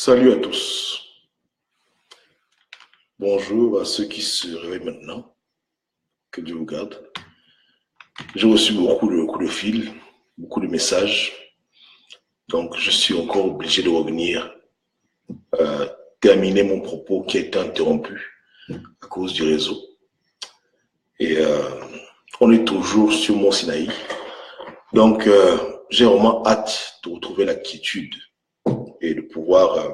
Salut à tous. Bonjour à ceux qui se réveillent maintenant. Que Dieu vous garde. J'ai reçu beaucoup de coups de fil, beaucoup de messages. Donc, je suis encore obligé de revenir terminer mon propos qui a été interrompu à cause du réseau. Et on est toujours sur Mont Sinaï. Donc, j'ai vraiment hâte de retrouver la quiétude et de pouvoir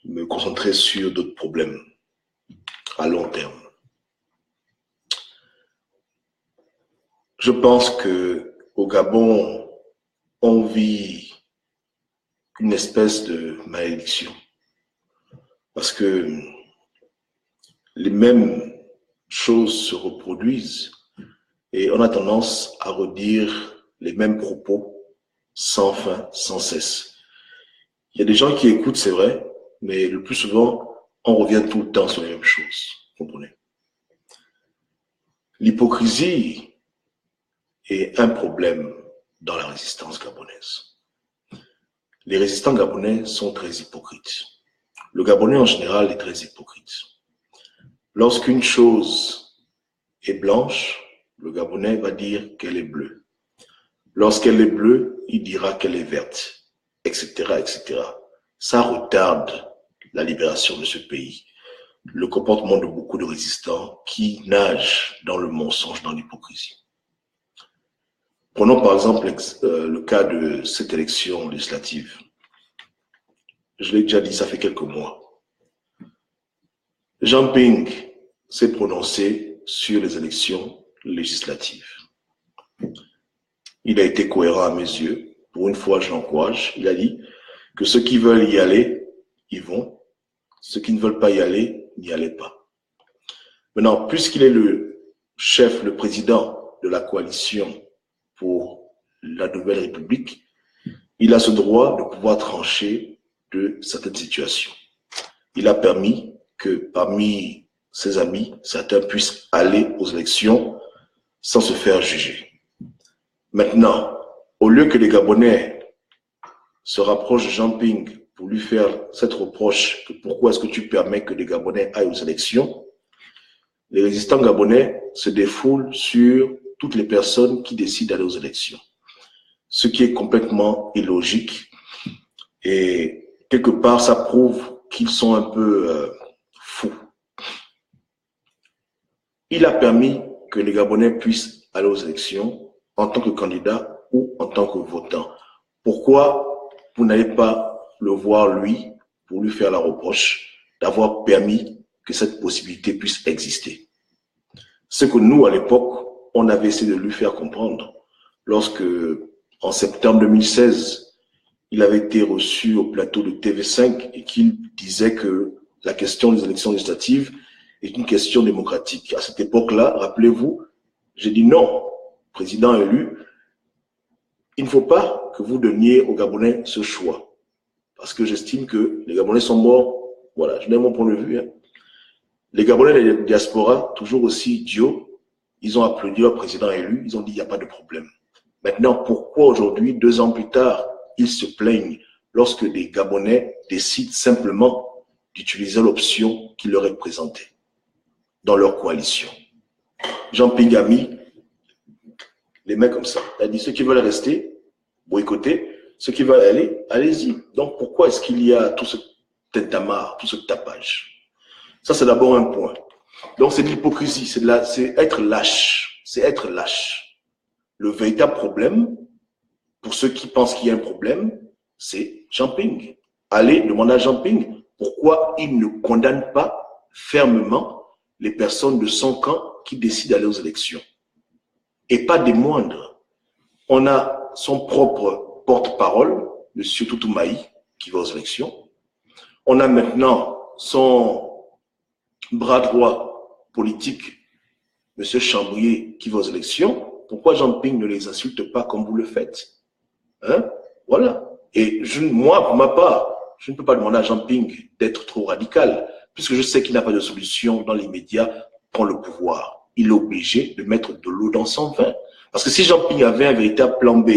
me concentrer sur d'autres problèmes à long terme. Je pense que au Gabon, on vit une espèce de malédiction parce que les mêmes choses se reproduisent et on a tendance à redire les mêmes propos sans fin, sans cesse. Il y a des gens qui écoutent, c'est vrai, mais le plus souvent, on revient tout le temps sur les mêmes choses. Vous comprenez? L'hypocrisie est un problème dans la résistance gabonaise. Les résistants gabonais sont très hypocrites. Le Gabonais en général est très hypocrite. Lorsqu'une chose est blanche, le Gabonais va dire qu'elle est bleue. Lorsqu'elle est bleue, il dira qu'elle est verte, etc., etc. Ça retarde la libération de ce pays. Le comportement de beaucoup de résistants qui nagent dans le mensonge, dans l'hypocrisie. Prenons par exemple le cas de cette élection législative. Je l'ai déjà dit, ça fait quelques mois. Jean Ping s'est prononcé sur les élections législatives. Il a été cohérent à mes yeux. Pour une fois, je l'encourage. Il a dit que ceux qui veulent y aller, y vont. Ceux qui ne veulent pas y aller, n'y allez pas. Maintenant, puisqu'il est le chef, le président de la coalition pour la Nouvelle République, il a ce droit de pouvoir trancher de certaines situations. Il a permis que parmi ses amis, certains puissent aller aux élections sans se faire juger. Maintenant, au lieu que les Gabonais se rapprochent de Jean Ping pour lui faire cette reproche que pourquoi est-ce que tu permets que les Gabonais aillent aux élections, les résistants gabonais se défoulent sur toutes les personnes qui décident d'aller aux élections. Ce qui est complètement illogique et quelque part ça prouve qu'ils sont un peu fous. Il a permis que les Gabonais puissent aller aux élections en tant que candidat ou en tant que votant. Pourquoi vous n'allez pas le voir lui pour lui faire la reproche d'avoir permis que cette possibilité puisse exister? Ce que nous, à l'époque, on avait essayé de lui faire comprendre lorsque, en septembre 2016, il avait été reçu au plateau de TV5 et qu'il disait que la question des élections législatives est une question démocratique. À cette époque-là, rappelez-vous, j'ai dit non, président élu, il ne faut pas que vous donniez aux Gabonais ce choix. Parce que j'estime que les Gabonais sont morts. Voilà, je donne mon point de vue. Les Gabonais de la diaspora, toujours aussi idiots, ils ont applaudi leur président élu, ils ont dit il n'y a pas de problème. Maintenant, pourquoi aujourd'hui, 2 ans plus tard, ils se plaignent lorsque des Gabonais décident simplement d'utiliser l'option qui leur est présentée dans leur coalition? Jean Ping a mis les mains comme ça. Il a dit ceux qui veulent rester, boycotter, ceux qui veulent aller, allez-y. Donc pourquoi est-ce qu'il y a tout ce tintamarre, tout ce tapage? Ça, c'est d'abord un point. Donc, c'est de l'hypocrisie, c'est être lâche. C'est être lâche. Le véritable problème, pour ceux qui pensent qu'il y a un problème, c'est Jean Ping. Allez demander à Jean Ping pourquoi il ne condamne pas fermement les personnes de son camp qui décident d'aller aux élections. Et pas des moindres. On a son propre porte-parole, M. Toutoumaï, qui va aux élections. On a maintenant son bras droit politique, M. Chambrier, qui va aux élections. Pourquoi Jean Ping ne les insulte pas comme vous le faites? Hein? Voilà. Et moi, pour ma part, je ne peux pas demander à Jean Ping d'être trop radical, puisque je sais qu'il n'a pas de solution dans l'immédiat pour le pouvoir. Il est obligé de mettre de l'eau dans son vin. Parce que si Jean Ping avait un véritable plan B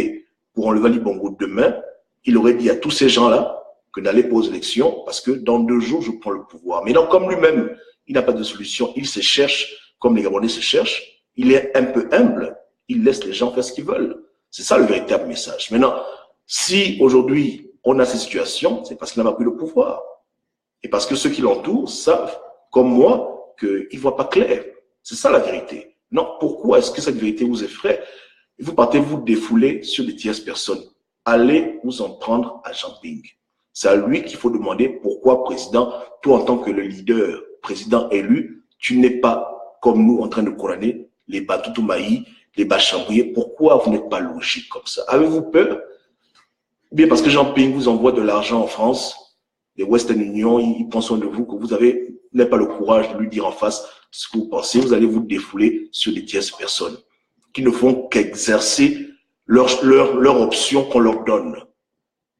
pour enlever Ali Bongo demain, il aurait dit à tous ces gens-là que d'aller pas aux élections parce que dans 2 jours, je prends le pouvoir. Mais non, comme lui-même, il n'a pas de solution, il se cherche comme les Gabonais se cherchent, il est un peu humble, il laisse les gens faire ce qu'ils veulent. C'est ça le véritable message. Maintenant, si aujourd'hui on a cette situation, c'est parce qu'il n'a pas pris le pouvoir. Et parce que ceux qui l'entourent savent, comme moi, qu'ils ne voient pas clair. C'est ça la vérité. Non, pourquoi est-ce que cette vérité vous effraie? Vous partez vous défouler sur des tierces personnes. Allez vous en prendre à Jean Ping. C'est à lui qu'il faut demander pourquoi, président, toi en tant que le leader, président élu, tu n'es pas comme nous en train de condamner les Batoutoumaï, les Bachambouillés. Pourquoi vous n'êtes pas logique comme ça? Avez-vous peur? Ou bien parce que Jean Ping vous envoie de l'argent en France, les Western Union, ils pensent de vous, que vous n'avez pas le courage de lui dire en face ce que vous pensez. Vous allez vous défouler sur des tierces personnes qui ne font qu'exercer leur option qu'on leur donne.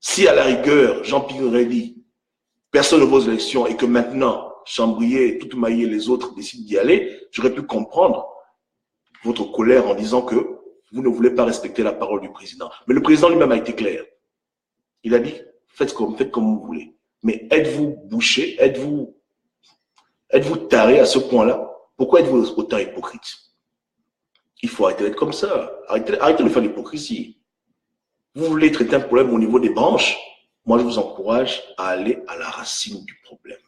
Si à la rigueur, Jean Ping aurait dit, personne ne va aux élections et que maintenant, Chambrier, Toutoumaï et les autres décident d'y aller, j'aurais pu comprendre votre colère en disant que vous ne voulez pas respecter la parole du président. Mais le président lui-même a été clair. Il a dit, faites comme vous voulez. Mais êtes-vous bouché, êtes-vous taré à ce point-là? Pourquoi êtes-vous autant hypocrite? Il faut arrêter d'être comme ça. Arrêtez de faire l'hypocrisie. Vous voulez traiter un problème au niveau des branches? Moi, je vous encourage à aller à la racine du problème.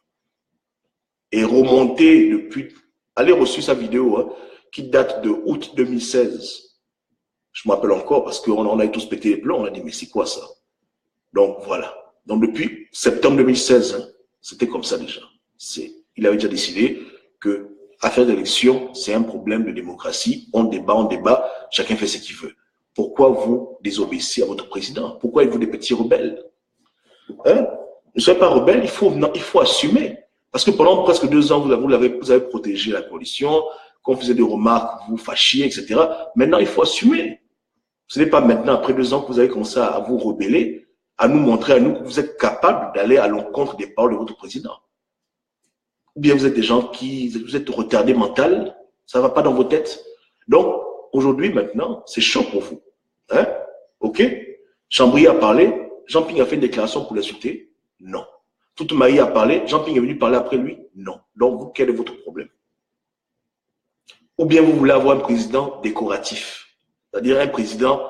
Et remonter depuis... Allez reçu sa vidéo hein, qui date de août 2016. Je m'appelle encore parce qu'on a tous pété les plombs. On a dit, mais c'est quoi ça? Donc, voilà. Donc, depuis septembre 2016, hein, c'était comme ça déjà. Il avait déjà décidé que affaire d'élection, c'est un problème de démocratie. On débat, chacun fait ce qu'il veut. Pourquoi vous désobéissez à votre président? Pourquoi êtes-vous des petits rebelles? Hein? Ne soyez pas rebelles, il faut assumer. Parce que pendant presque 2 ans, vous avez protégé la coalition, qu'on faisait des remarques, vous fâchiez, etc. Maintenant, il faut assumer. Ce n'est pas maintenant, après 2 ans, que vous avez commencé à vous rebeller, à nous montrer à nous que vous êtes capable d'aller à l'encontre des paroles de votre président. Ou bien vous êtes des gens vous êtes retardés mental, ça ne va pas dans vos têtes. Donc, aujourd'hui, maintenant, c'est chaud pour vous. Hein? OK? Chambry a parlé, Jean Ping a fait une déclaration pour l'insulter? Non. Toutoumaï a parlé, Jean Ping est venu parler après lui? Non. Donc, vous, quel est votre problème? Ou bien vous voulez avoir un président décoratif, c'est-à-dire un président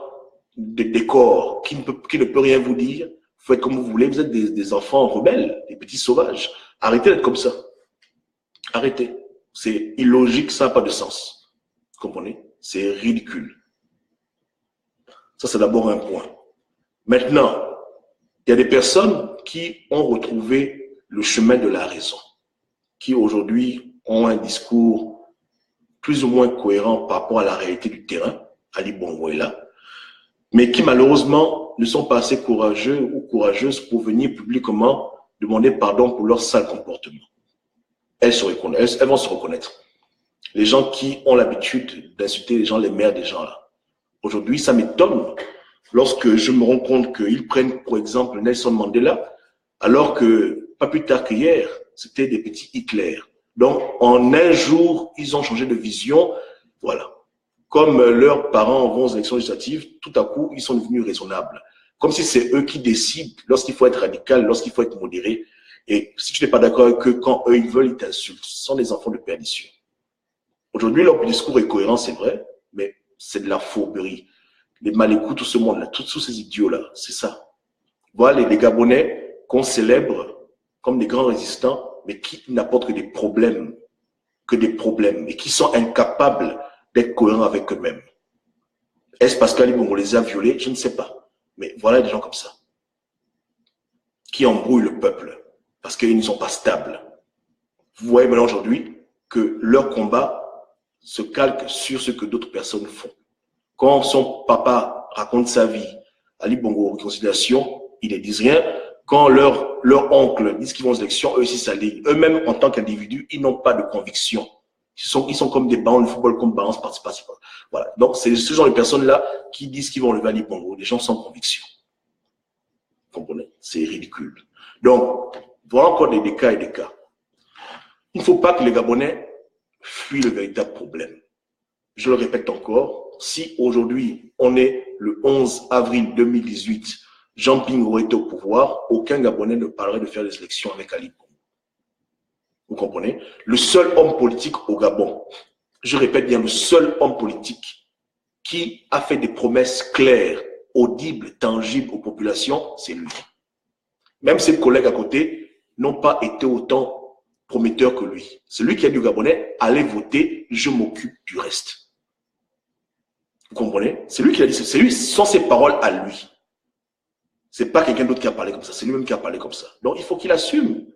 de décor qui ne peut rien vous dire, vous faites comme vous voulez, vous êtes des enfants rebelles, des petits sauvages. Arrêtez d'être comme ça. Arrêtez. C'est illogique, ça n'a pas de sens. Vous comprenez? C'est ridicule. Ça, c'est d'abord un point. Maintenant, il y a des personnes qui ont retrouvé le chemin de la raison, qui aujourd'hui ont un discours plus ou moins cohérent par rapport à la réalité du terrain, Ali Bongo est là, mais qui malheureusement ne sont pas assez courageux ou courageuses pour venir publiquement demander pardon pour leur sale comportement. Elles vont se reconnaître. Les gens qui ont l'habitude d'insulter les gens, les mères des gens là. Aujourd'hui, ça m'étonne lorsque je me rends compte qu'ils prennent, pour exemple, Nelson Mandela, alors que, pas plus tard qu'hier, c'était des petits Hitler. Donc, en un jour, ils ont changé de vision. Voilà. Comme leurs parents vont aux élections législatives, tout à coup, ils sont devenus raisonnables. Comme si c'est eux qui décident lorsqu'il faut être radical, lorsqu'il faut être modéré. Et si tu n'es pas d'accord avec eux, quand eux, ils veulent, ils t'insultent. Ce sont des enfants de perdition. Aujourd'hui, leur discours est cohérent, c'est vrai, mais c'est de la fourberie. Les malécouts, tout ce monde-là, tous ces idiots-là, c'est ça. Voilà les Gabonais qu'on célèbre comme des grands résistants, mais qui n'apportent que des problèmes, et qui sont incapables d'être cohérents avec eux-mêmes. Est-ce parce qu'Ali Bongo les a violés? Je ne sais pas. Mais voilà des gens comme ça, qui embrouillent le peuple, parce qu'ils ne sont pas stables. Vous voyez maintenant aujourd'hui que leur combat se calque sur ce que d'autres personnes font. Quand son papa raconte sa vie, Ali Bongo réconciliation, ils ne disent rien. Quand leur oncle dit qu'ils vont aux élections, eux aussi s'alignent. Eux-mêmes, en tant qu'individus, ils n'ont pas de conviction. Ils sont comme des ballons de football, comme balance participative. Voilà. Donc, c'est ce genre de personnes-là qui disent qu'ils vont lever Ali Bongo, des gens sans conviction. Vous comprenez? C'est ridicule. Donc, voilà encore des cas et des cas. Il ne faut pas que les Gabonais fuient le véritable problème. Je le répète encore, si aujourd'hui on est le 11 avril 2018, Jean Ping aurait été au pouvoir, aucun Gabonais ne parlerait de faire des élections avec Ali Bongo. Vous comprenez? Le seul homme politique au Gabon, je répète bien, le seul homme politique qui a fait des promesses claires, audibles, tangibles aux populations, c'est lui. Même ses collègues à côté n'ont pas été autant prometteurs que lui. C'est lui qui a dit aux Gabonais, allez voter, je m'occupe du reste. Vous comprenez? C'est lui qui a dit, c'est lui, ce sont ses paroles à lui. C'est pas quelqu'un d'autre qui a parlé comme ça, c'est lui-même qui a parlé comme ça. Donc il faut qu'il assume.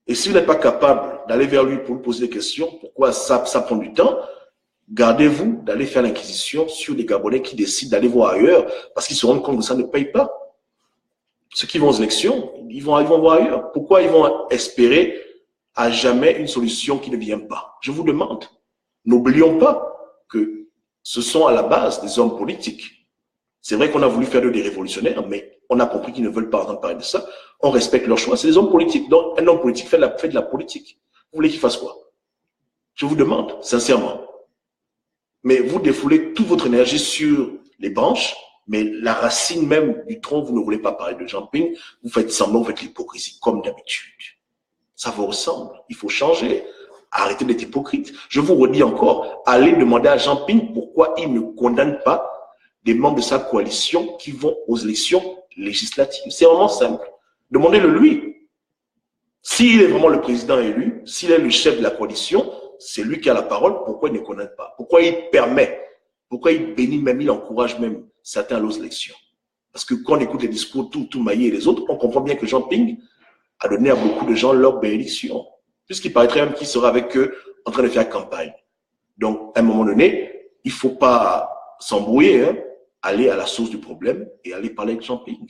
Et si vous n'êtes pas capable d'aller vers lui pour lui poser des questions, pourquoi ça prend du temps? Gardez-vous d'aller faire l'inquisition sur les Gabonais qui décident d'aller voir ailleurs parce qu'ils se rendent compte que ça ne paye pas. Ceux qui vont aux élections, ils vont voir ailleurs. Pourquoi ils vont espérer à jamais une solution qui ne vient pas? Je vous demande. N'oublions pas que ce sont à la base des hommes politiques. C'est vrai qu'on a voulu faire d'eux des révolutionnaires, mais on a compris qu'ils ne veulent pas entendre parler de ça. On respecte leur choix. C'est des hommes politiques. Donc, un homme politique fait de la politique. Vous voulez qu'il fasse quoi? Je vous demande, sincèrement. Mais vous défoulez toute votre énergie sur les branches, mais la racine même du tronc, vous ne voulez pas parler de Jean Ping. Vous faites semblant, vous faites l'hypocrisie, comme d'habitude. Ça vous ressemble. Il faut changer. Arrêtez d'être hypocrite. Je vous redis encore, allez demander à Jean Ping pourquoi il ne condamne pas des membres de sa coalition qui vont aux élections législatives. C'est vraiment simple. Demandez-le lui. S'il est vraiment le président élu, s'il est le chef de la coalition, c'est lui qui a la parole. Pourquoi il ne condamne pas? Pourquoi il permet? Pourquoi il bénit même, il encourage même certains à aux élections? Parce que quand on écoute les discours tout Maillé et les autres, on comprend bien que Jean Ping a donné à beaucoup de gens leur bénédiction. Puisqu'il paraîtrait même qu'il sera avec eux en train de faire campagne. Donc, à un moment donné, il ne faut pas s'embrouiller, hein, aller à la source du problème et aller parler avec Jean Ping.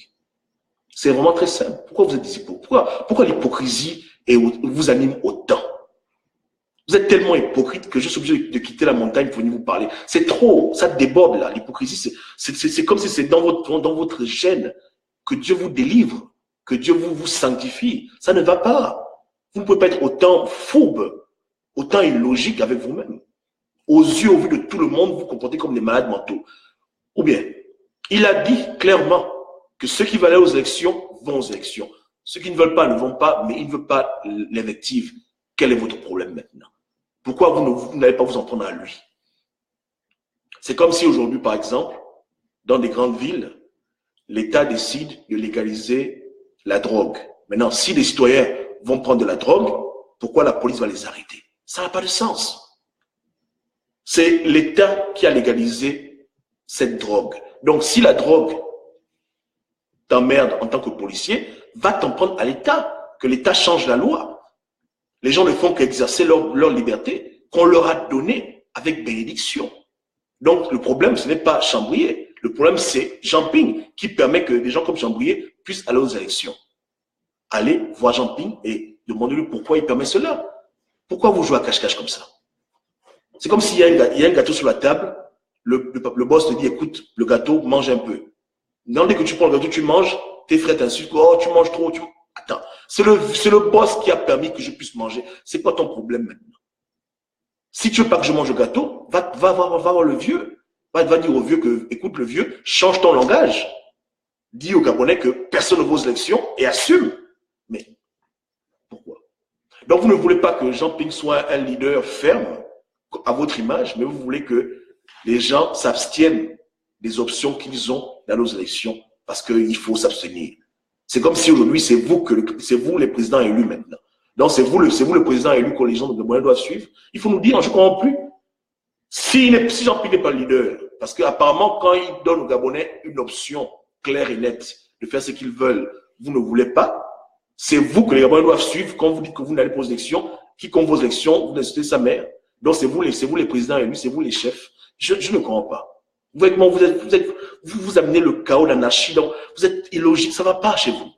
C'est vraiment très simple. Pourquoi vous êtes des hypocrites? Pourquoi l'hypocrisie vous anime autant? Vous êtes tellement hypocrite que je suis obligé de quitter la montagne pour venir vous parler. C'est trop, ça déborde là. L'hypocrisie, c'est comme si c'est dans votre gène que Dieu vous délivre, que Dieu vous sanctifie. Ça ne va pas. Vous ne pouvez pas être autant fourbe, autant illogique avec vous-même. Aux yeux, au vu de tout le monde, vous vous comportez comme des malades mentaux. Ou bien, il a dit clairement que ceux qui veulent aller aux élections vont aux élections. Ceux qui ne veulent pas ne vont pas, mais il ne veut pas l'invective. Quel est votre problème maintenant? Pourquoi vous n'allez pas vous en prendre à lui? C'est comme si aujourd'hui, par exemple, dans des grandes villes, l'État décide de légaliser la drogue. Maintenant, si les citoyens vont prendre de la drogue, pourquoi la police va les arrêter? Ça n'a pas de sens. C'est l'État qui a légalisé cette drogue. Donc, si la drogue t'emmerde en tant que policier, va t'en prendre à l'État, que l'État change la loi. Les gens ne font qu'exercer leur liberté qu'on leur a donnée avec bénédiction. Donc, le problème, ce n'est pas Chambrier. Le problème, c'est Jean Ping qui permet que des gens comme Chambrier puissent aller aux élections. Allez voir Jean Ping et demandez-lui pourquoi il permet cela. Pourquoi vous jouez à cache-cache comme ça? C'est comme s'il y a un gâteau sur la table, le boss te dit, écoute, le gâteau, mange un peu. Non, dès que tu prends le gâteau, tu manges, tes frères t'insultent, oh, tu manges trop, Attends, c'est le boss qui a permis que je puisse manger. C'est quoi ton problème maintenant? Si tu veux pas que je mange le gâteau, va voir le vieux. Va dire au vieux que, écoute, le vieux, change ton langage. Dis aux Gabonais que personne ne va aux élections et assume. Mais pourquoi? Donc, vous ne voulez pas que Jean Ping soit un leader ferme à votre image, mais vous voulez que les gens s'abstiennent des options qu'ils ont dans nos élections parce qu'il faut s'abstenir. C'est comme si aujourd'hui, c'est vous les présidents élus maintenant. Donc, c'est vous le président élu que les gens de Gabonais doivent suivre. Il faut nous dire, je ne comprends plus. Si Jean Ping n'est pas le leader, parce qu'apparemment, quand il donne aux Gabonais une option claire et nette de faire ce qu'ils veulent, vous ne voulez pas, c'est vous que les Gabonais doivent suivre quand vous dites que vous n'allez pas aux élections. Qui compte vos élections, vous insultez sa mère. Donc, c'est vous les présidents élus, c'est vous les chefs. Je ne comprends pas. Vous amenez le chaos, l'anarchie, donc vous êtes illogique, ça ne va pas chez vous.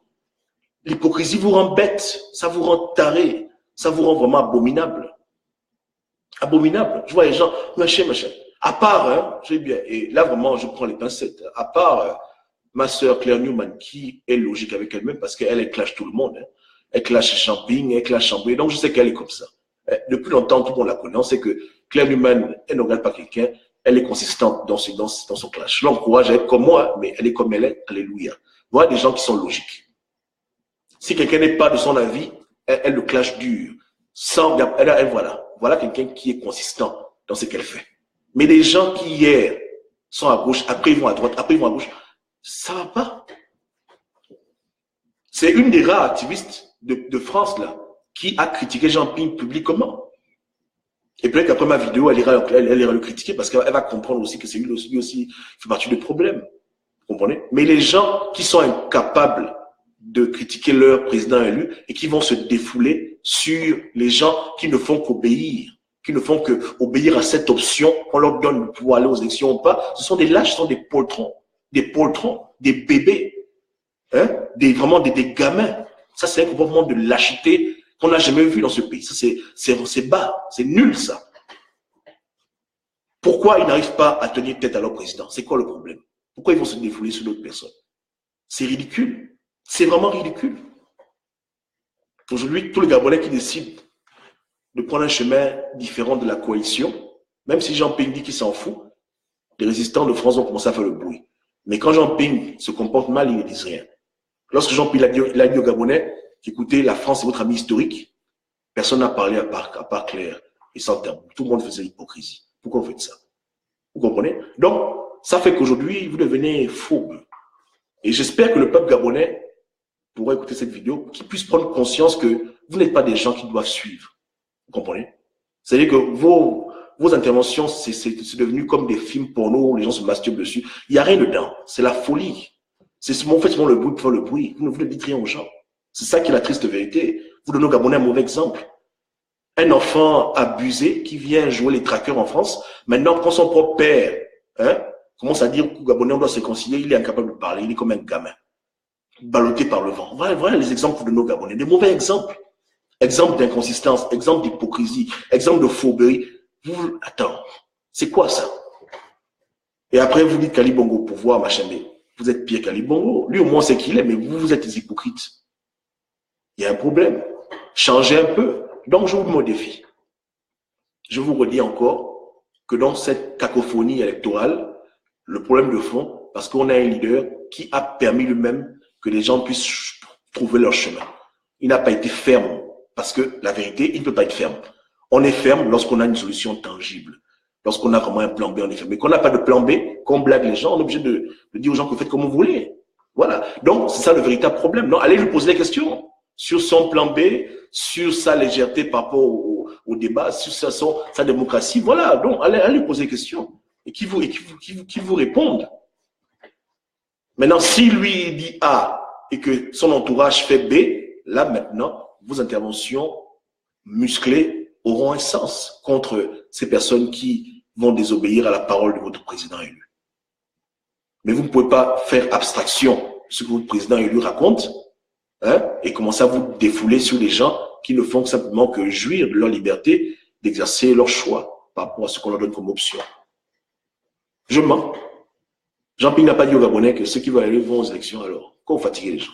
L'hypocrisie vous rend bête, ça vous rend taré, ça vous rend vraiment abominable. Abominable. Je vois les gens, machin. À part, hein, je sais bien, et là vraiment, je prends les pincettes, à part ma sœur Claire Newman, qui est logique avec elle-même, parce qu'elle clash tout le monde. Hein. Elle clash Jean Ping, elle clash Chambrier, donc je sais qu'elle est comme ça. Depuis longtemps, tout le monde la connaît. On sait que Claire Newman, elle ne regarde pas quelqu'un, elle est consistante dans son clash. Je l'encourage à être comme moi, mais elle est comme elle est. Alléluia. Voilà des gens qui sont logiques. Si quelqu'un n'est pas de son avis, elle le clash dur. Voilà quelqu'un qui est consistant dans ce qu'elle fait. Mais des gens qui hier sont à gauche, après ils vont à droite, après ils vont à gauche, ça va pas. C'est une des rares activistes de France là qui a critiqué Jean Ping publiquement. Et peut-être qu'après ma vidéo, elle ira le critiquer parce qu'elle va comprendre aussi que c'est lui aussi fait partie du problème. Vous comprenez? Mais les gens qui sont incapables de critiquer leur président élu et qui vont se défouler sur les gens qui ne font qu'obéir, qui ne font qu'obéir à cette option, qu'on leur donne le pouvoir aller aux élections ou pas, ce sont des lâches, ce sont des poltrons, des bébés, hein, vraiment des gamins. Ça, c'est un comportement de lâcheté qu'on n'a jamais vu dans ce pays. Ça, c'est bas, c'est nul, ça. Pourquoi ils n'arrivent pas à tenir tête à leur président? C'est quoi le problème? Pourquoi ils vont se défouler sur d'autres personnes? C'est ridicule. C'est vraiment ridicule. Aujourd'hui, tous les Gabonais qui décident de prendre un chemin différent de la coalition, même si Jean Ping dit qu'il s'en fout, les résistants de France vont commencer à faire le bruit. Mais quand Jean Ping se comporte mal, ils ne disent rien. Lorsque Jean Ping l'a dit aux Gabonais, écoutez, la France est votre ami historique, personne n'a parlé à part Claire et sans terme. Tout le monde faisait l'hypocrisie. Pourquoi vous faites ça? Vous comprenez? Donc, ça fait qu'aujourd'hui, vous devenez fougue. Et j'espère que le peuple gabonais pourra écouter cette vidéo, qu'il puisse prendre conscience que vous n'êtes pas des gens qui doivent suivre. Vous comprenez? C'est-à-dire que vos interventions, c'est devenu comme des films porno où les gens se masturbent dessus. Il n'y a rien dedans. C'est la folie. C'est en fait le bruit pour faire le bruit. Vous ne dites rien aux gens. C'est ça qui est la triste vérité. Vous donnez aux Gabonais un mauvais exemple. Un enfant abusé qui vient jouer les traqueurs en France, maintenant quand son propre père commence à dire qu'au Gabonais on doit se concilier, il est incapable de parler, il est comme un gamin, ballotté par le vent. Voilà les exemples de nos Gabonais, des mauvais exemples. Exemple d'inconsistance, exemple d'hypocrisie, exemple de fourberie. Attends, c'est quoi ça? Et après vous dites qu'Ali Bongo au pouvoir, machin, mais vous êtes pire qu'Ali Bongo. Lui au moins c'est qu'il est, mais vous êtes des hypocrites. Il y a un problème. Changez un peu. Donc, je vous mets au défi. Je vous redis encore que dans cette cacophonie électorale, le problème de fond, parce qu'on a un leader qui a permis lui-même que les gens puissent trouver leur chemin. Il n'a pas été ferme, parce que la vérité, il ne peut pas être ferme. On est ferme lorsqu'on a une solution tangible. Lorsqu'on a vraiment un plan B, on est ferme. Mais qu'on n'a pas de plan B, qu'on blague les gens, on est obligé de dire aux gens que vous faites comme vous voulez. Voilà. Donc, c'est ça le véritable problème. Non, allez lui poser des questions sur son plan B, sur sa légèreté par rapport au débat, sur sa démocratie. Voilà, donc allez lui poser des questions et qui vous répondent. Maintenant, si lui dit A et que son entourage fait B, là maintenant, vos interventions musclées auront un sens contre ces personnes qui vont désobéir à la parole de votre président élu. Mais vous ne pouvez pas faire abstraction de ce que votre président élu raconte, et commencer à vous défouler sur les gens qui ne font simplement que jouir de leur liberté d'exercer leur choix par rapport à ce qu'on leur donne comme option. Je mens. Jean Ping n'a pas dit aux Gabonais que ceux qui veulent aller vont aux élections alors. Pourquoi vous fatiguez les gens?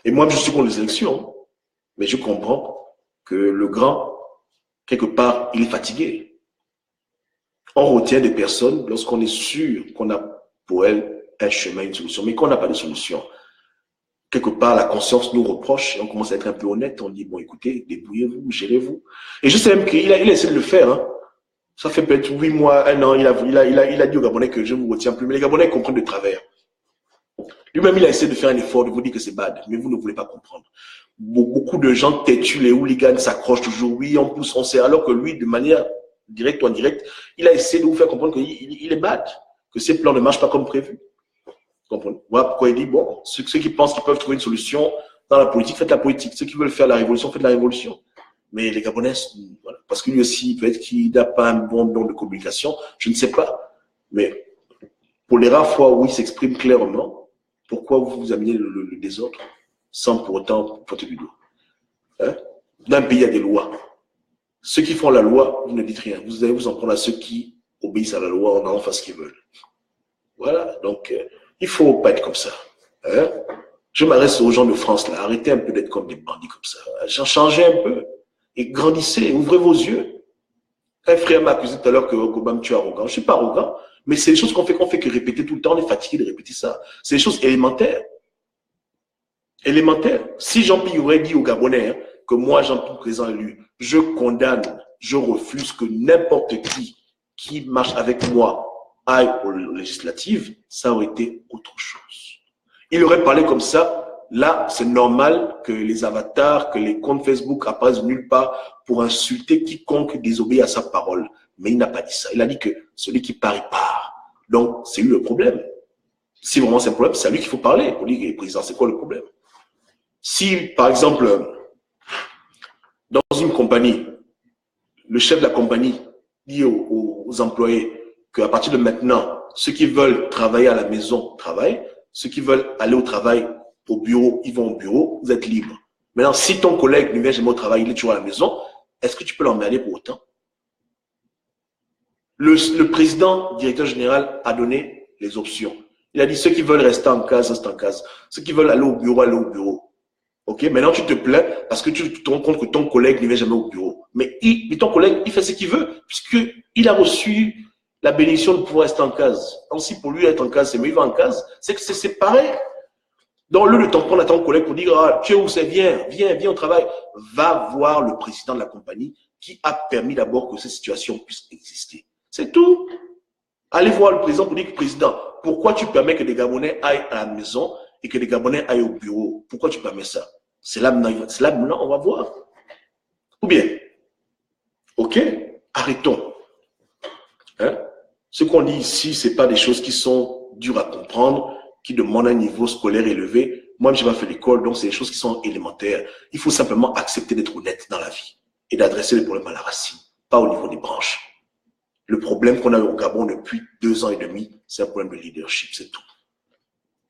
Et moi, je suis contre les élections, mais je comprends que le grand, quelque part, il est fatigué. On retient des personnes lorsqu'on est sûr qu'on a pour elles un chemin, une solution, mais qu'on n'a pas de solution. Quelque part, la conscience nous reproche et on commence à être un peu honnête. On dit, bon, écoutez, débrouillez-vous, gérez-vous. Et je sais même qu'il a essayé de le faire. Hein. Ça fait peut-être 8 mois, 1 an, il a dit aux Gabonais que je ne vous retiens plus. Mais les Gabonais comprennent de travers. Lui-même, il a essayé de faire un effort, de vous dire que c'est bad, mais vous ne voulez pas comprendre. Beaucoup de gens têtus, les hooligans s'accrochent toujours. Oui, on pousse, on sait. Alors que lui, de manière directe ou indirecte, il a essayé de vous faire comprendre qu'il est bad, que ses plans ne marchent pas comme prévu. Voilà pourquoi il dit, bon, ceux qui pensent qu'ils peuvent trouver une solution dans la politique, faites la politique. Ceux qui veulent faire la révolution, faites la révolution. Mais les Gabonais, voilà, parce que lui aussi, peut-être qu'il n'a pas un bon don de communication, je ne sais pas. Mais pour les rares fois où il s'exprime clairement, pourquoi vous amenez le désordre sans pour autant porter du dos? Dans un pays, il y a des lois. Ceux qui font la loi, vous ne dites rien. Vous allez vous en prendre à ceux qui obéissent à la loi en allant faire ce qu'ils veulent. Voilà, donc... il ne faut pas être comme ça. Je m'adresse aux gens de France, là. Arrêtez un peu d'être comme des bandits comme ça. Changez un peu. Et grandissez, ouvrez vos yeux. Un frère m'a accusé tout à l'heure que Obama, tu es arrogant. Je ne suis pas arrogant, mais c'est des choses qu'on fait que répéter tout le temps. On est fatigué de répéter ça. C'est des choses élémentaires. Élémentaire. Si Jean-Pierre aurait dit aux Gabonais hein, que moi, Jean-Pierre présent élu, je condamne, je refuse que n'importe qui marche avec moi aille aux législatives, ça aurait été autre chose. Il aurait parlé comme ça. Là, c'est normal que les avatars, que les comptes Facebook apparaissent nulle part pour insulter quiconque désobéit à sa parole. Mais il n'a pas dit ça. Il a dit que celui qui parie part. Donc, c'est lui le problème. Si vraiment c'est un problème, c'est à lui qu'il faut parler pour dire, président, c'est quoi le problème? Si, par exemple, dans une compagnie, le chef de la compagnie dit aux employés qu'à partir de maintenant, ceux qui veulent travailler à la maison travaillent, ceux qui veulent aller au travail, au bureau, ils vont au bureau, vous êtes libre. Maintenant, si ton collègue ne vient jamais au travail, il est toujours à la maison, est-ce que tu peux l'emmerder pour autant? Le président, directeur général, a donné les options. Il a dit, ceux qui veulent rester en case, restent en case. Ceux qui veulent aller au bureau, aller au bureau. Ok, maintenant tu te plains parce que tu te rends compte que ton collègue ne vient jamais au bureau. Mais ton collègue, il fait ce qu'il veut, puisqu'il a reçu la bénédiction de pouvoir rester en case. Donc si pour lui être en case, c'est mieux, il va en case, c'est que c'est pareil. Donc, au lieu de t'en prendre à ton collègue pour dire, ah, tu es où c'est, viens au travail, va voir le président de la compagnie qui a permis d'abord que cette situation puisse exister. C'est tout. Allez voir le président pour dire, président, pourquoi tu permets que des Gabonais aillent à la maison et que des Gabonais aillent au bureau? Pourquoi tu permets ça? C'est là maintenant, on va voir. Ou bien, ok, arrêtons. Hein? Ce qu'on dit ici, ce n'est pas des choses qui sont dures à comprendre, qui demandent un niveau scolaire élevé. Moi, je n'ai pas fait l'école, donc c'est des choses qui sont élémentaires. Il faut simplement accepter d'être honnête dans la vie et d'adresser les problèmes à la racine, pas au niveau des branches. Le problème qu'on a au Gabon depuis 2 ans et demi, c'est un problème de leadership, c'est tout.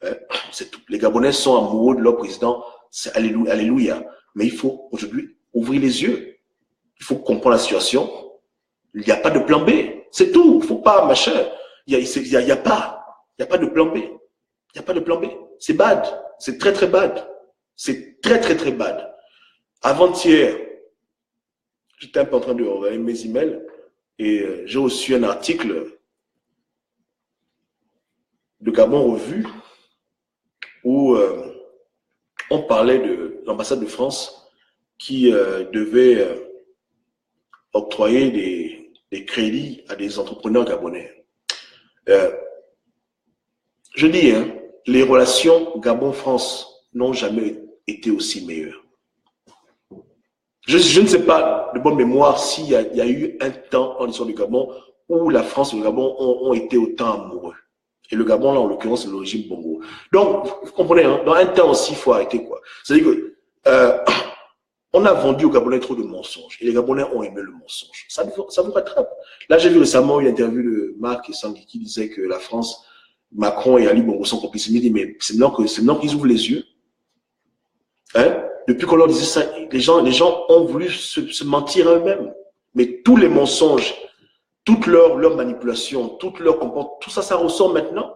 Hein? C'est tout. Les Gabonais sont amoureux de leur président, c'est alléluia. Mais il faut aujourd'hui ouvrir les yeux. Il faut comprendre la situation. Il n'y a pas de plan B. C'est tout. Il ne faut pas, machin. Il n'y a pas de plan B. Il n'y a pas de plan B. C'est bad. C'est très, très bad. C'est très, très, très bad. Avant-hier, j'étais un peu en train de regarder mes emails et j'ai reçu un article de Gabon Revue où on parlait de l'ambassade de France qui devait octroyer des crédits à des entrepreneurs gabonais. Je dis, hein, les relations Gabon-France n'ont jamais été aussi meilleures. Je ne sais pas de bonne mémoire s'il y a eu un temps en l'histoire du Gabon où la France et le Gabon ont été autant amoureux. Et le Gabon, là, en l'occurrence, c'est le régime Bongo. Donc, vous comprenez, hein, dans un temps aussi, il faut arrêter, quoi. C'est-à-dire que on a vendu aux Gabonais trop de mensonges. Et les Gabonais ont aimé le mensonge. Ça vous rattrape. Là, j'ai vu récemment une interview de Marc et Sangui qui disait que la France, Macron et Ali Bongo sont complices. Il me dit, mais c'est maintenant qu'ils ouvrent les yeux. Hein? Depuis qu'on leur disait ça, les gens ont voulu se mentir à eux-mêmes. Mais tous les mensonges, toute leur manipulation, toute leur comportement, tout ça, ça ressort maintenant.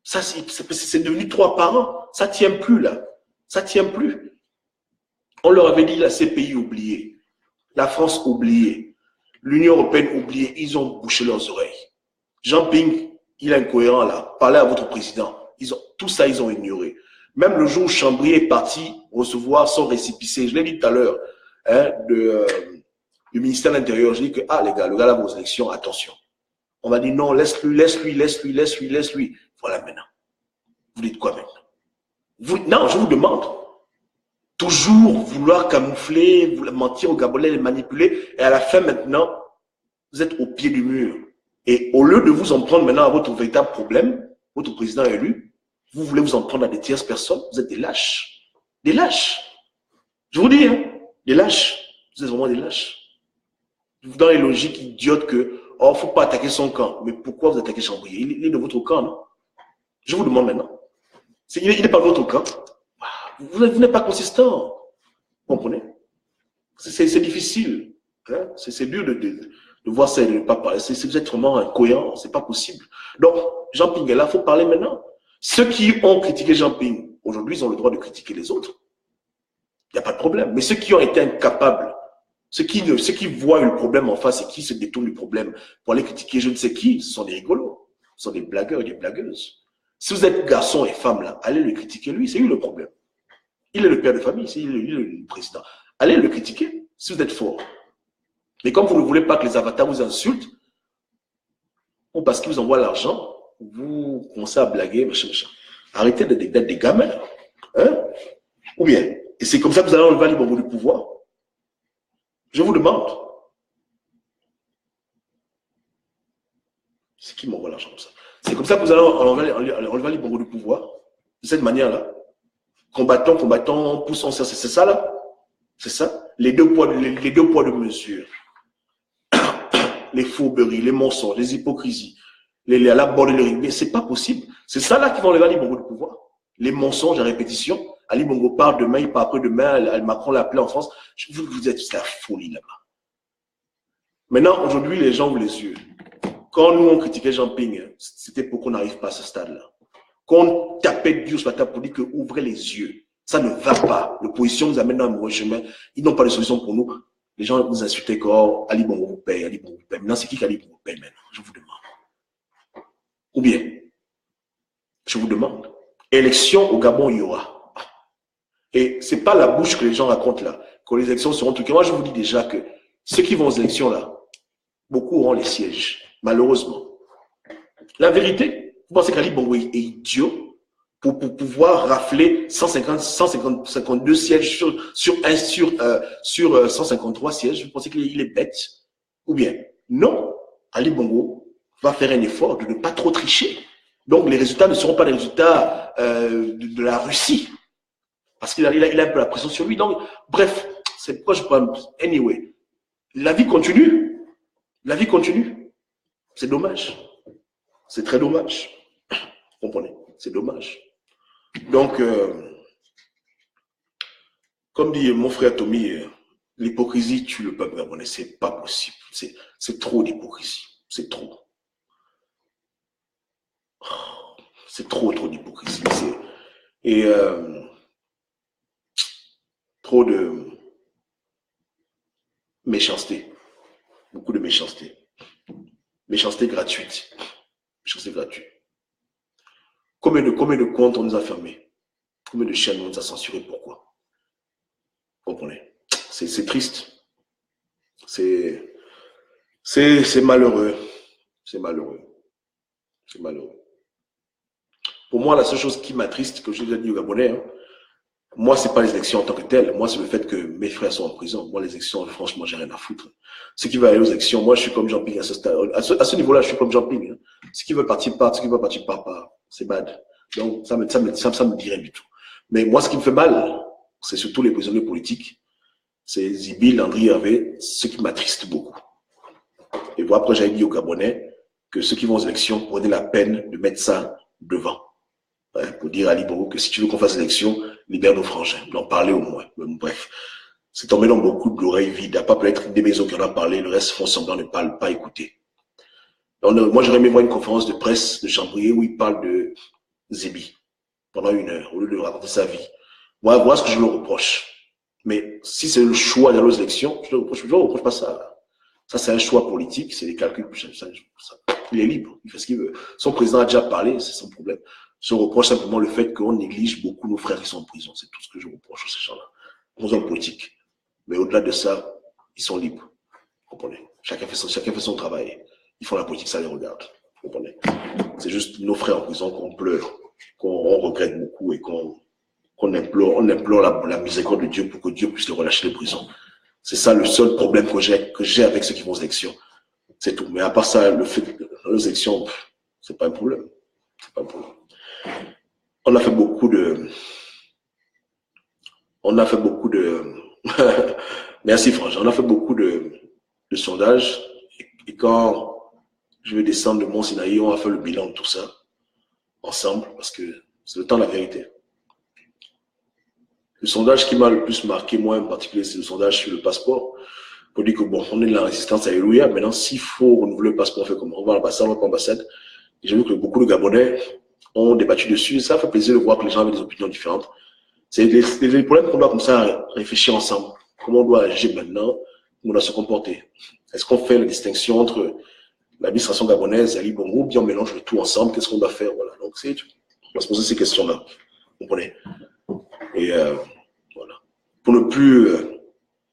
Ça, c'est devenu trop apparent. Ça tient plus, là. Ça tient plus. On leur avait dit la CPI oubliée, la France oubliée, l'Union européenne oubliée. Ils ont bouché leurs oreilles. Jean Ping, il est incohérent, là. Parlez à votre président. Tout ça, ils ont ignoré. Même le jour où Chambrier est parti recevoir son récépissé, je l'ai dit tout à l'heure, hein, du ministère de l'Intérieur, je dis que, ah les gars, le gars là vos élections, attention. On va dire non, laisse-lui. Voilà maintenant. Vous dites quoi maintenant? Non, je vous demande. Toujours vouloir camoufler, mentir aux Gabonais, les manipuler, et à la fin maintenant, vous êtes au pied du mur. Et au lieu de vous en prendre maintenant à votre véritable problème, votre président élu, vous voulez vous en prendre à des tierces personnes, vous êtes des lâches. Des lâches. Je vous dis, hein, des lâches. Vous êtes vraiment des lâches. Dans les logiques idiotes que, oh, il ne faut pas attaquer son camp. Mais pourquoi vous attaquez Chambrier? Il est de votre camp, non? Je vous demande maintenant. Il n'est pas de votre camp. Vous n'êtes pas consistant. Vous comprenez? C'est difficile. Hein? C'est dur de voir ça et de ne pas parler. Vous êtes vraiment incohérent. Ce n'est pas possible. Donc, Jean Ping est là, il faut parler maintenant. Ceux qui ont critiqué Jean Ping, aujourd'hui, ils ont le droit de critiquer les autres. Il n'y a pas de problème. Mais ceux qui ont été incapables, ceux qui voient le problème en face et qui se détournent du problème pour aller critiquer je ne sais qui, ce sont des rigolos. Ce sont des blagueurs et des blagueuses. Si vous êtes garçon et femme, là, allez le critiquer lui, c'est lui le problème. Il est le père de famille, il est le président. Allez le critiquer si vous êtes fort. Mais comme vous ne voulez pas que les avatars vous insultent, ou parce qu'ils vous envoient l'argent, vous commencez à blaguer, machin, machin. Arrêtez d'être des gamins. Hein? Ou bien, et c'est comme ça que vous allez enlever Ali Bongo du pouvoir. Je vous demande. C'est qui m'envoie l'argent comme ça? C'est comme ça que vous allez enlever Ali Bongo du pouvoir. De cette manière-là. Combattant, poussant, c'est ça là? C'est ça? Les deux poids de mesure. Les fourberies, les mensonges, les hypocrisies, la bordellerie. Mais c'est pas possible. C'est ça là qui va enlever Ali Bongo du pouvoir. Les mensonges à répétition. Ali Bongo part demain, il part après-demain, Macron l'a appelé en France. Vous êtes, c'est la folie là-bas. Maintenant, aujourd'hui, les gens ouvrent les yeux. Quand nous, on critiquait Jean Ping, c'était pour qu'on n'arrive pas à ce stade-là. Quand on tapait Dieu sur la table pour dire que ouvrez les yeux, ça ne va pas. L'opposition nous amène dans un mauvais chemin. Ils n'ont pas de solution pour nous. Les gens nous insultaient quand Ali Bongo vous paye, Ali Bongo vous paye. Maintenant, c'est qui Ali Bongo paye maintenant? Je vous demande. Ou bien, je vous demande, élection au Gabon, il y aura. Et ce n'est pas la bouche que les gens racontent là, que les élections seront truquées. Moi, je vous dis déjà que ceux qui vont aux élections là, beaucoup auront les sièges, malheureusement. La vérité, vous pensez qu'Ali Bongo est idiot pour pouvoir rafler 152 sièges sur 153 sièges? Vous pensez qu'il est bête? Ou bien, non, Ali Bongo va faire un effort de ne pas trop tricher. Donc, les résultats ne seront pas les résultats de la Russie. Parce qu'il a un peu la pression sur lui. Donc, bref, c'est pourquoi je parle. Anyway, la vie continue. La vie continue. C'est dommage. C'est très dommage. Vous comprenez? C'est dommage. Donc, comme dit mon frère Tommy, l'hypocrisie tue le peuple gabonais. C'est pas possible. C'est trop d'hypocrisie. C'est trop. C'est trop d'hypocrisie. Et trop de méchanceté. Beaucoup de méchanceté. Méchanceté gratuite. Méchanceté gratuite. Combien de comptes on nous a fermés? Combien de chaînes on nous a censurées? Pourquoi? Vous comprenez? C'est triste. C'est malheureux. C'est malheureux. C'est malheureux. Pour moi, la seule chose qui m'attriste, que je l'ai dit aux Gabonais, hein, moi, c'est pas les élections en tant que telles. Moi, c'est le fait que mes frères sont en prison. Moi, les élections, franchement, j'ai rien à foutre. Ceux qui veulent aller aux élections, moi, je suis comme Jean Ping à ce stade. À ce niveau-là, je suis comme Jean Ping. Hein. Ceux qui veulent partir partent, ceux qui veulent partir partent pas. C'est bad. Donc, ça me dit rien du tout. Mais moi, ce qui me fait mal, c'est surtout les prisonniers politiques. C'est Zibi, Landry, Hervé, ce qui m'attriste beaucoup. Et voilà, après, j'avais dit aux Gabonais que ceux qui vont aux élections prenaient la peine de mettre ça devant. Ouais, pour dire à Ali Bongo que si tu veux qu'on fasse l'élection, libère nos frangins, d'en parler au moins. Bref, c'est tombé dans beaucoup de l'oreille vide. À part peut-être des maisons qui en ont parlé, le reste font semblant de ne pas écouter. Donc, moi, j'aurais aimé voir une conférence de presse de Chambrier où il parle de Zébi pendant 1 heure, au lieu de raconter sa vie. Voilà ce que je le reproche. Mais si c'est le choix d'aller aux élections, je ne reproche pas ça. Ça, c'est un choix politique, c'est des calculs. Il est libre, il fait ce qu'il veut. Son président a déjà parlé, c'est son problème. Je reproche simplement le fait qu'on néglige beaucoup nos frères qui sont en prison. C'est tout ce que je reproche à ces gens-là. Nos hommes politiques. Mais au-delà de ça, ils sont libres. Vous comprenez? Chacun fait son travail. Ils font la politique, ça les regarde. Vous comprenez? C'est juste nos frères en prison qu'on pleure, qu'on regrette beaucoup et qu'on implore la miséricorde de Dieu pour que Dieu puisse les relâcher de prison. C'est ça le seul problème que j'ai avec ceux qui vont aux élections. C'est tout. Mais à part ça, le fait que les élections, c'est pas un problème. C'est pas un problème. On a fait beaucoup de merci Franck, on a fait beaucoup de sondages et quand je vais descendre de Mont-Sinaï, on va faire le bilan de tout ça ensemble parce que c'est le temps de la vérité. Le sondage qui m'a le plus marqué, moi en particulier, c'est le sondage sur le passeport. Pour dire que bon, on est de la résistance, alléluia. Maintenant, s'il faut renouveler le passeport, on fait comment? On va à l'ambassade, on va pas à l'ambassade. Et j'ai vu que beaucoup de Gabonais ont débattu dessus. Ça fait plaisir de voir que les gens avaient des opinions différentes. C'est les problèmes qu'on doit comme ça réfléchir ensemble. Comment on doit agir maintenant? Comment on doit se comporter? Est-ce qu'on fait la distinction entre l'administration gabonaise et Ali Bongo ou bien on mélange le tout ensemble? Qu'est-ce qu'on doit faire? Voilà. Donc, on va se poser ces questions-là. Vous comprenez? Et pour ne plus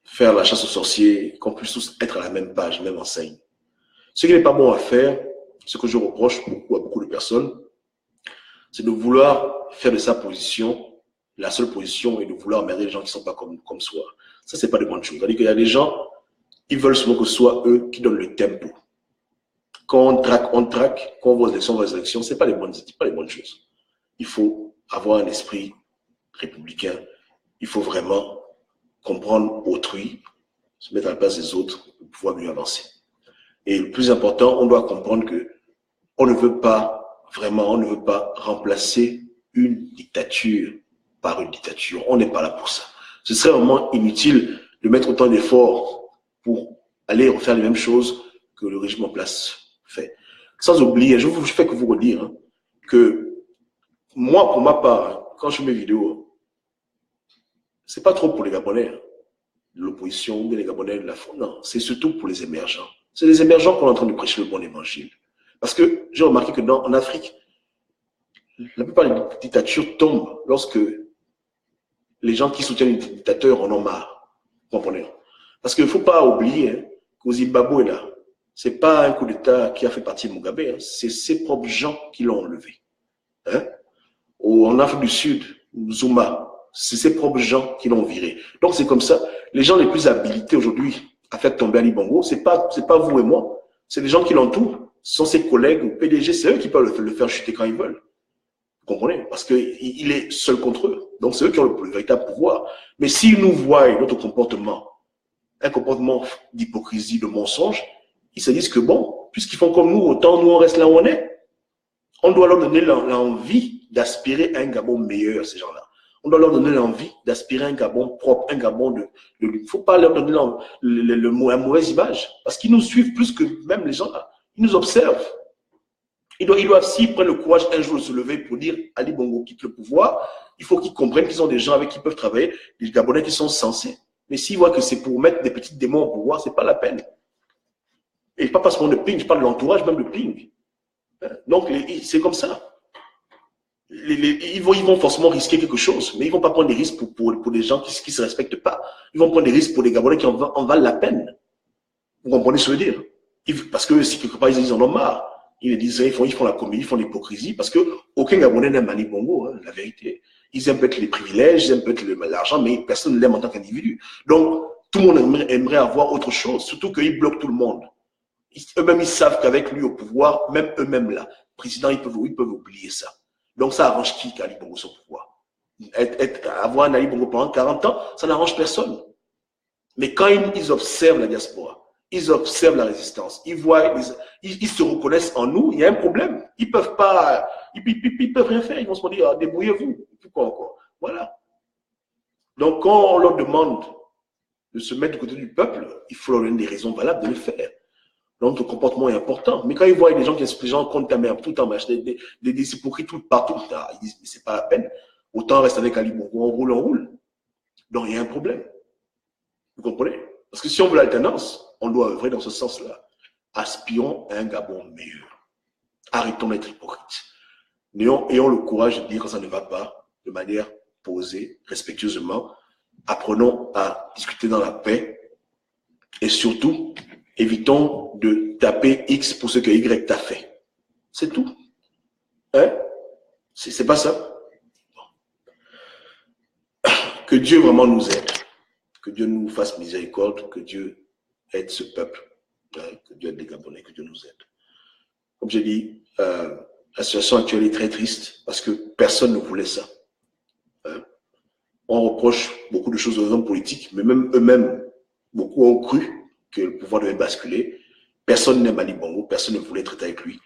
faire la chasse aux sorciers, qu'on puisse tous être à la même page, même enseigne. Ce qui n'est pas bon à faire, ce que je reproche beaucoup à beaucoup de personnes, c'est de vouloir faire de sa position la seule position et de vouloir emmerder les gens qui ne sont pas comme soi. Ça, c'est pas de bonnes choses. C'est-à-dire qu'il y a des gens, ils veulent seulement que ce soit eux qui donnent le tempo. Quand on traque, quand on voit les élections, ce n'est pas les bonnes choses. Il faut avoir un esprit républicain. Il faut vraiment comprendre autrui, se mettre à la place des autres pour pouvoir mieux avancer. Et le plus important, on doit comprendre que on ne veut pas remplacer une dictature par une dictature. On n'est pas là pour ça. Ce serait vraiment inutile de mettre autant d'efforts pour aller refaire les mêmes choses que le régime en place fait. Sans oublier, je fais que vous redire que moi, pour ma part, quand je fais mes vidéos, c'est pas trop pour les Gabonais, l'opposition, ou les Gabonais de la France. Non, c'est surtout pour les émergents. C'est les émergents qu'on est en train de prêcher le bon évangile. Parce que j'ai remarqué que en Afrique, la plupart des dictatures tombent lorsque les gens qui soutiennent les dictateurs en ont marre. Vous comprenez? Parce qu'il ne faut pas oublier qu'au Zimbabwe, là, ce n'est pas un coup d'État qui a fait partie de Mugabe, c'est ses propres gens qui l'ont enlevé. En Afrique du Sud, Zuma, c'est ses propres gens qui l'ont viré. Donc c'est comme ça. Les gens les plus habilités aujourd'hui à faire tomber Ali Bongo, c'est pas vous et moi, c'est les gens qui l'entourent. Ce sont ses collègues ou PDG, c'est eux qui peuvent le faire chuter quand ils veulent. Vous comprenez? Parce qu'il est seul contre eux. Donc, c'est eux qui ont le véritable pouvoir. Mais s'ils nous voient notre comportement, un comportement d'hypocrisie, de mensonge, ils se disent que bon, puisqu'ils font comme nous, autant nous on reste là où on est. On doit leur donner l'envie d'aspirer à un Gabon meilleur, ces gens-là. On doit leur donner l'envie d'aspirer à un Gabon propre, un Gabon il ne faut pas leur donner la mauvaise image. Parce qu'ils nous suivent plus que même les gens-là. Ils nous observent. Ils doivent, s'ils prennent le courage un jour de se lever pour dire Ali Bongo quitte le pouvoir, il faut qu'ils comprennent qu'ils ont des gens avec qui ils peuvent travailler, des Gabonais qui sont sensés. Mais s'ils voient que c'est pour mettre des petits démons au pouvoir, ce n'est pas la peine. Et pas parce qu'on de Ping, je parle de l'entourage même de Ping. Donc, c'est comme ça. Ils vont forcément risquer quelque chose, mais ils ne vont pas prendre des risques pour des gens qui ne se respectent pas. Ils vont prendre des risques pour des Gabonais qui en valent la peine. Vous comprenez ce que je veux dire? Parce que si quelque part ils en ont marre, ils disent, ils font la comédie, ils font l'hypocrisie, parce que aucun Gabonais n'aime Ali Bongo, la vérité. Ils aiment peut-être les privilèges, ils aiment peut-être l'argent, mais personne ne l'aime en tant qu'individu. Donc, tout le monde aimerait avoir autre chose, surtout qu'ils bloquent tout le monde. Eux-mêmes, ils savent qu'avec lui au pouvoir, même eux-mêmes là, président, ils peuvent oublier ça. Donc, ça arrange qui qu'Ali Bongo son pouvoir? Avoir un Ali Bongo pendant 40 ans, ça n'arrange personne. Mais quand ils observent la diaspora, ils observent la résistance, ils voient, ils se reconnaissent en nous, il y a un problème. Ils peuvent pas, ils peuvent rien faire, ils vont se dire, débrouillez-vous. Pourquoi encore? Voilà. Donc, quand on leur demande de se mettre du côté du peuple, il faut leur donner des raisons valables de le faire. Donc, le comportement est important. Mais quand ils voient des gens comptent ta mère tout le temps, des hypocrites tout partout, ils disent, mais c'est pas la peine. Autant rester avec Ali Bongo, on roule. Donc, il y a un problème. Vous comprenez? Parce que si on veut l'alternance, on doit œuvrer dans ce sens-là. Aspirons à un Gabon meilleur. Arrêtons d'être hypocrites. Ayons le courage de dire quand ça ne va pas, de manière posée, respectueusement. Apprenons à discuter dans la paix. Et surtout, évitons de taper X pour ce que Y t'a fait. C'est tout. Hein? C'est pas ça. Que Dieu vraiment nous aide. Que Dieu nous fasse miséricorde, que Dieu aide ce peuple, que Dieu aide les Gabonais, que Dieu nous aide. Comme j'ai dit, la situation actuelle est très triste parce que personne ne voulait ça. On reproche beaucoup de choses aux hommes politiques, mais même eux-mêmes, beaucoup ont cru que le pouvoir devait basculer. Personne n'aime Ali Bongo, personne ne voulait traiter avec lui.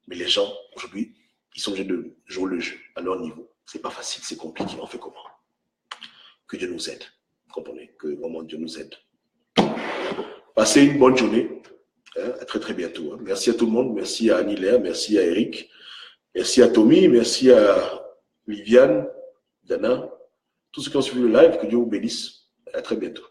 Mais les gens, aujourd'hui, ils sont obligés de jouer le jeu à leur niveau. C'est pas facile, c'est compliqué. On fait comment? Que Dieu nous aide. Vous comprenez? Que vraiment Dieu nous aide. Passez une bonne journée. À très très bientôt. Merci à tout le monde. Merci à Annie Léa, merci à Eric, merci à Tommy, merci à Viviane, Dana, tous ceux qui ont suivi le live. Que Dieu vous bénisse. À très bientôt.